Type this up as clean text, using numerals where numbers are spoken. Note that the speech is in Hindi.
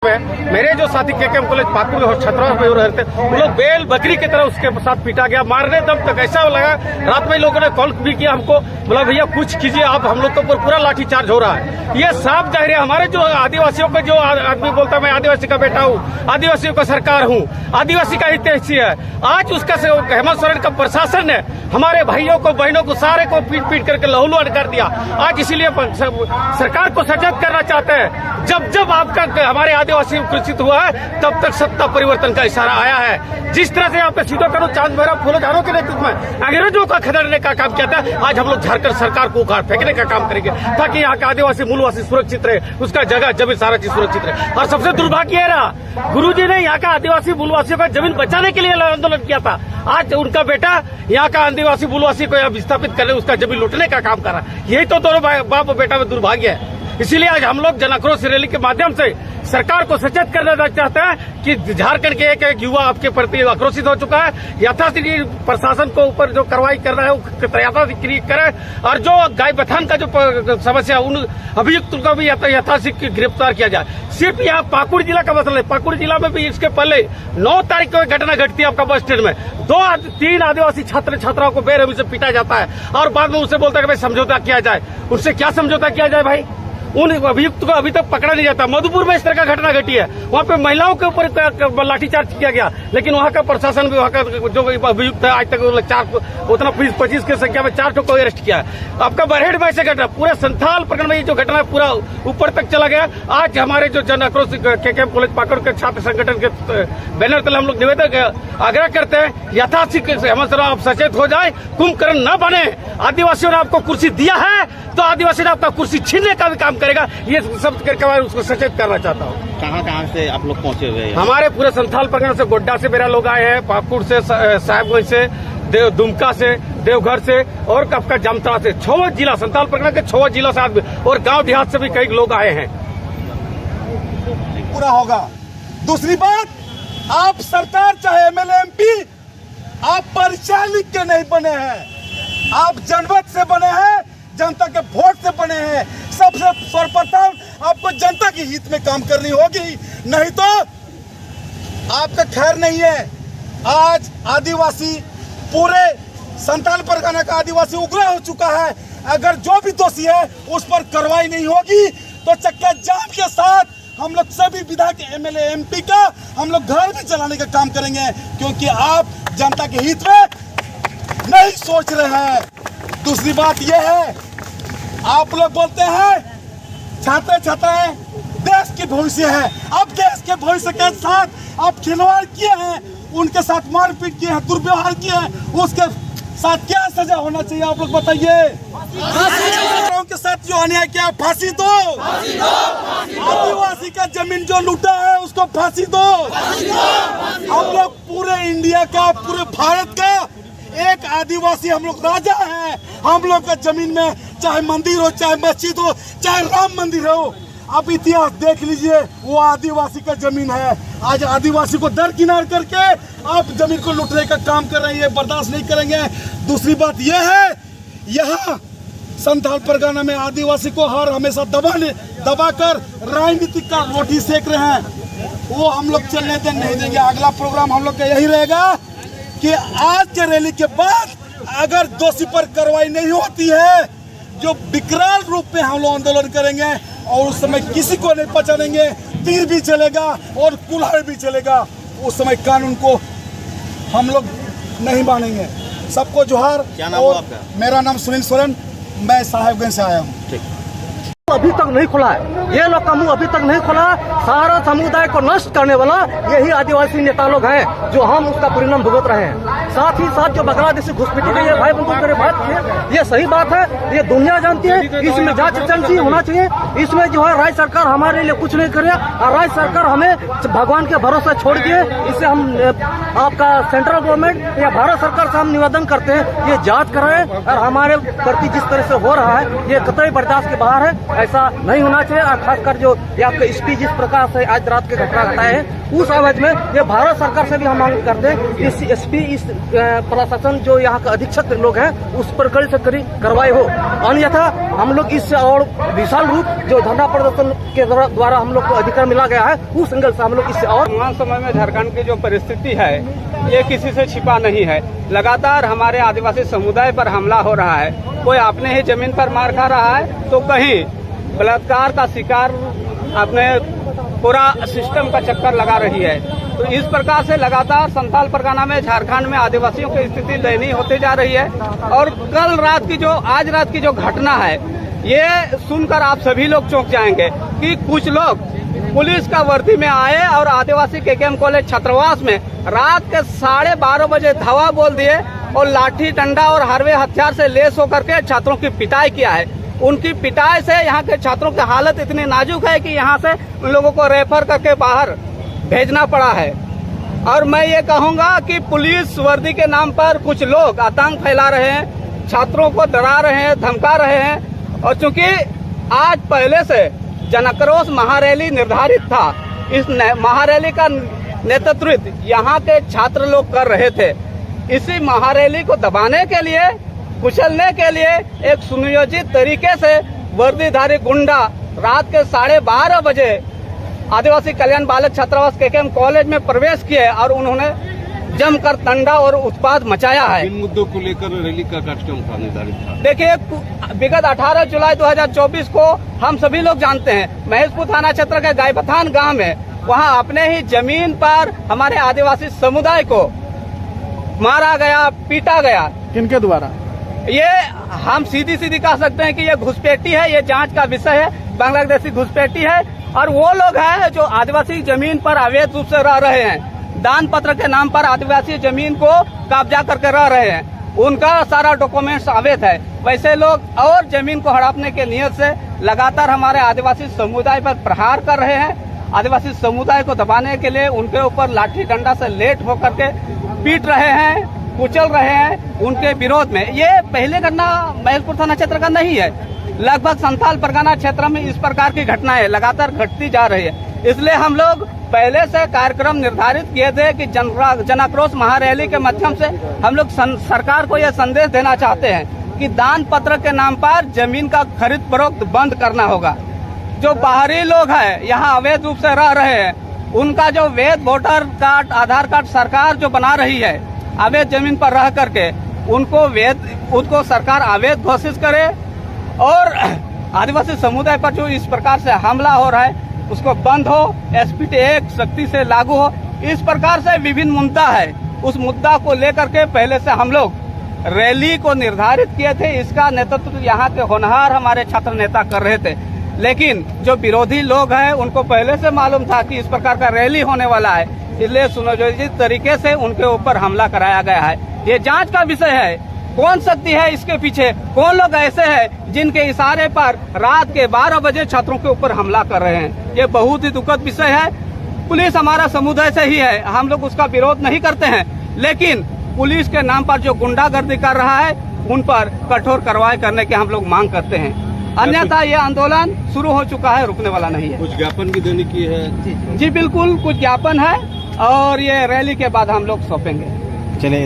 मेरे जो साथी केकेएम कॉलेज पाकुड़ और छतरा में रहते वो लोग बेल बकरी की तरह उसके साथ पीटा गया। मारने दम तक ऐसा लगा, रात में लोगों ने कॉल भी किया हमको, बोला भैया कुछ कीजिए आप, हम लोग को पूरा लाठीचार्ज हो रहा है। ये साफ जाहिर है हमारे जो आदिवासियों को, जो आदमी बोलता है मैं आदिवासी का बेटा हूँ, आदिवासियों का सरकार हूँ, आदिवासी का हितैषी है, आज उसका हेमंत सोरेन का प्रशासन ने हमारे भाइयों को बहनों को सारे को पीट पीट करके लहूलुहान कर दिया। आज इसीलिए सरकार को सचेत करना चाहते हैं। जब जब आपका हमारे आदिवासी कुचित हुआ है तब तक सत्ता परिवर्तन का इशारा आया है। जिस तरह से आपने सीधो करो चांद मेरा फूलो झारों के नेतृत्व में अंग्रेजों का खदेड़ने का काम किया था, आज हम लोग झारखंड सरकार को उखाड़ फेंकने का काम करेंगे ताकि यहाँ के आदिवासी मूलवासी सुरक्षित रहे, उसका जगह जमीन सारा चीज सुरक्षित रहे। और सबसे दुर्भाग्य है रहा, गुरुजी ने यहाँ का आदिवासी मूलवासियों का जमीन बचाने के लिए आंदोलन किया था, आज उनका बेटा यहाँ का आदिवासी मूलवासी को यहाँ विस्थापित करने, उसका जमीन लूटने का काम कर रहा है। यही तो दोनों बाप और बेटा में दुर्भाग्य है। इसीलिए आज हम लोग जन आक्रोश रैली के माध्यम से सरकार को सचेत करना चाहते हैं कि झारखंड के एक एक युवा आपके प्रति आक्रोशित हो चुका है। यथाशीघ्र प्रशासन को ऊपर जो कार्रवाई कर रहा है वो यथाशीघ्र करे और जो गाय बथान का जो समस्या उन अभियुक्त को भी यथाशीघ्र गिरफ्तार किया जाए। सिर्फ यहाँ पाकुड़ जिला का मसला है, पाकुड़ जिला में भी इसके पहले 9 तारीख को एक घटना घटती है आपका बस स्टैंड में, 2-3 आदिवासी छात्र छात्राओं को बेरहमी से पीटा जाता है और बाद में उनसे बोलता है कि भाई समझौता किया जाए। उनसे क्या समझौता किया जाए भाई? उन अभियुक्त को अभी तक पकड़ा नहीं जाता। मधुपुर में इस तरह का घटना घटी है, वहाँ पे महिलाओं के ऊपर लाठीचार्ज किया गया, लेकिन वहाँ का प्रशासन भी, वहाँ का जो अभियुक्त है आज तक उतना 25 की संख्या में 4 को अरेस्ट किया है। आपका बरहेड़ में ऐसे घटना पूरे संथाल प्रकरण में ये जो घटना है पूरा ऊपर तक चला गया। आज हमारे जो जन आक्रोश केकेएम कॉलेज पाकुड़ के छात्र संगठन के बैनर तले हम लोग निवेदन आग्रह करते हैं, यथाशीघ्र हेमंत सोरेन आप सचेत हो जाए, कुंभकर्ण न बने। आदिवासियों ने आपको कुर्सी दिया है तो आदिवासी ने आपका कुर्सी छीनने का भी काम करेगा। ये सब करके मैं उसको सचेत करना चाहता हूँ। कहाँ से आप लोग पहुँचे हुए हैं? हमारे पूरे संथाल प्रकरण से, गोड्डा से मेरा लोग आए हैं, पाकुड़ से, साहेबगंज से, दुमका से, देवघर से और आपका जामताड़ा से, 6 जिला संथाल प्रकरण के 6 जिला से आदमी और गांव देहात से भी कई लोग आए हैं। पूरा होगा। दूसरी बात, आप सरकार चाहे एमएलए एमपी, आप परिचय लिख के नहीं बने हैं, आप जनमत से बने हैं, जनता के वोट से बने हैं। सबसे सर्वप्रथम आपको जनता के हित में काम करनी होगी, नहीं तो आपका खैर नहीं है। आज आदिवासी, पूरे संथाल परगना का आदिवासी उग्र हो चुका है। अगर जो भी दोषी है उस पर कार्रवाई नहीं होगी तो चक्का जाम के साथ हम लोग सभी विधायक एमएलए एमपी का हम लोग घर भी चलाने का काम करेंगे, क्योंकि आप जनता के हित में नहीं सोच रहे हैं। दूसरी बात यह है, आप लोग बोलते हैं छात्र छात्राएं देश के भविष्य है। अब देश के भविष्य के साथ आप खिलवाड़ किए हैं, उनके साथ मारपीट किए हैं, दुर्व्यवहार किए हैं, उसके साथ क्या सजा होना चाहिए आप लोग बताइए। के साथ जो अन्याय किया फांसी दो, आदिवासी का जमीन जो लूटा है उसको फांसी दो। हम लोग पूरे इंडिया का, पूरे भारत का एक आदिवासी हम लोग राजा हैं। हम लोग का जमीन में चाहे मंदिर हो, चाहे मस्जिद हो, चाहे राम मंदिर हो, आप इतिहास देख लीजिए, वो आदिवासी का जमीन है। आज आदिवासी को दरकिनार करके आप जमीन को लूटने का काम कर रहे हैं, बर्दाश्त नहीं करेंगे। दूसरी बात यह है, यहाँ संथाल परगना में आदिवासी को हर हमेशा दबाकर राजनीतिक का रोटी सेक रहे हैं, वो हम लोग चलने नहीं देंगे। अगला प्रोग्राम हम लोग का यही रहेगा कि आज के रैली के बाद अगर दोषी पर कार्रवाई नहीं होती है, जो विकराल रूप में हम लोग आंदोलन करेंगे और उस समय किसी को नहीं पहचानेंगे, तीर भी चलेगा और कुल्हाड़ी भी चलेगा। उस समय कानून को हम लोग नहीं मानेंगे। सबको जोहार। क्या नाम है आपका? मेरा नाम सुनील सोरेन, मैं साहेबगंज से आया हूँ। अभी तक नहीं खुला है, ये लोग का मुंह अभी तक नहीं खुला। सारा समुदाय को नष्ट करने वाला यही आदिवासी नेता लोग हैं, जो हम उसका परिणाम भुगत रहे हैं। साथ ही साथ जो बांग्लादेशी घुसपैठी का ये भाई बंधु मेरे बात है, ये सही बात है, ये दुनिया जानती है। इसमें जांच एजेंसी होना चाहिए। इसमें जो है राज्य सरकार हमारे लिए कुछ नहीं करे और राज्य सरकार हमें भगवान के भरोसे छोड़ दिए। इससे हम आपका सेंट्रल गवर्नमेंट या भारत सरकार से हम निवेदन करते हैं, ये जाँच कराए और हमारे प्रति जिस तरह से हो रहा है ये कतई बर्दाश्त के बाहर है। ऐसा नहीं होना चाहिए। और खासकर जो ये आपके एसपी जिस प्रकार से आज रात के घटना घटाए हैं, उस एवज में ये भारत सरकार से भी हम मांग करते हैं कि इस एसपी इस प्रशासन जो यहाँ के अधीक्षक लोग हैं उस पर कड़ी से कड़ी कार्रवाई हो। अन्यथा हम लोग इस और विशाल रूप जो धरना प्रदर्शन के द्वारा हम लोग को अधिकार मिला गया है, उस एंगल से हम लोग इससे और वर्तमान समय में झारखंड की जो परिस्थिति है ये किसी से छिपा नहीं है। लगातार हमारे आदिवासी समुदाय पर हमला हो रहा है। कोई अपने ही जमीन पर मार खा रहा है तो कहीं बलात्कार का शिकार अपने पूरा सिस्टम का चक्कर लगा रही है। तो इस प्रकार से लगातार संथाल परगना में झारखंड में आदिवासियों की स्थिति दयनीय होती जा रही है। और आज रात की जो घटना है ये सुनकर आप सभी लोग चौंक जाएंगे कि कुछ लोग पुलिस का वर्दी में आए और आदिवासी केकेएम कॉलेज छात्रावास में रात के 12:30 बजे धावा बोल दिए और लाठी डंडा और हरवे हथियार से लेस होकर के छात्रों की पिटाई किया है। उनकी पिटाई से यहाँ के छात्रों की हालत इतनी नाजुक है कि यहाँ से उन लोगों को रेफर करके बाहर भेजना पड़ा है। और मैं ये कहूँगा कि पुलिस वर्दी के नाम पर कुछ लोग आतंक फैला रहे हैं, छात्रों को डरा रहे हैं, धमका रहे हैं। और चूंकि आज पहले से जनाक्रोश महारैली निर्धारित था, इस महारैली का नेतृत्व यहाँ के छात्र लोग कर रहे थे। इसी महारैली को दबाने के लिए, कुचलने के लिए एक सुनियोजित तरीके से वर्दीधारी गुंडा रात के 12:30 बजे आदिवासी कल्याण बालक छात्रावास केकेएम कॉलेज में प्रवेश किए और उन्होंने जमकर तंडा और उत्पात मचाया है। इन मुद्दों को लेकर रैली का कार्यक्रम था निर्धारित था। देखिए, विगत 18 जुलाई 2024 को हम सभी लोग जानते हैं, महेशपुर थाना क्षेत्र के गायबथान गांव में वहां अपने ही जमीन पर हमारे आदिवासी समुदाय को मारा गया, पीटा गया। किनके द्वारा? ये हम सीधी कह सकते हैं कि ये घुसपैठी है, ये जांच का विषय है, बांग्लादेशी घुसपैठी है। और वो लोग हैं जो आदिवासी जमीन पर अवैध रूप से रह रहे हैं, दान पत्र के नाम पर आदिवासी जमीन को कब्जा करके रह रहे हैं, उनका सारा डॉक्यूमेंट्स अवैध है। वैसे लोग और जमीन को हड़पने के नियत से लगातार हमारे आदिवासी समुदाय पर प्रहार कर रहे हैं। आदिवासी समुदाय को दबाने के लिए उनके ऊपर लाठी डंडा से लेट होकर के पीट रहे हैं, कुचल रहे हैं। उनके विरोध में ये पहले घटना महेशपुर थाना क्षेत्र का नहीं है, लगभग संथाल परगना क्षेत्र में इस प्रकार की घटनाएं लगातार घटती जा रही है। इसलिए हम लोग पहले से कार्यक्रम निर्धारित किए थे कि जनाक्रोश महारैली के माध्यम से हम लोग सरकार को यह संदेश देना चाहते हैं कि दान पत्र के नाम पर जमीन का खरीद फरोख्त बंद करना होगा। जो बाहरी लोग हैं यहाँ अवैध रूप से रह रहे हैं, उनका जो वैध वोटर कार्ड, आधार कार्ड सरकार जो बना रही है अवैध जमीन पर रह करके, उनको सरकार अवैध घोषित करे और आदिवासी समुदाय पर जो इस प्रकार से हमला हो रहा है उसको बंद हो, एसपीटी एक्ट सख्ती से लागू हो। इस प्रकार से विभिन्न मुद्दा है, उस मुद्दा को लेकर के पहले से हम लोग रैली को निर्धारित किए थे। इसका नेतृत्व यहाँ के होनहार हमारे छात्र नेता कर रहे थे, लेकिन जो विरोधी लोग हैं उनको पहले से मालूम था कि इस प्रकार का रैली होने वाला है, इसलिए सुनियोजित तरीके से उनके ऊपर हमला कराया गया है। ये जांच का विषय है, कौन शक्ति है इसके पीछे, कौन लोग ऐसे हैं जिनके इशारे पर रात के 12 बजे छात्रों के ऊपर हमला कर रहे हैं। ये बहुत ही दुखद विषय है। पुलिस हमारा समुदाय से ही है, हम लोग उसका विरोध नहीं करते हैं, लेकिन पुलिस के नाम पर जो गुंडागर्दी कर रहा है उन पर कठोर कार्रवाई करने की हम लोग मांग करते हैं। अन्यथा ये आंदोलन शुरू हो चुका है, रुकने वाला नहीं है। कुछ ज्ञापन भी देने की है? जी बिल्कुल, कुछ ज्ञापन है और ये रैली के बाद हम लोग सौंपेंगे। चलिए।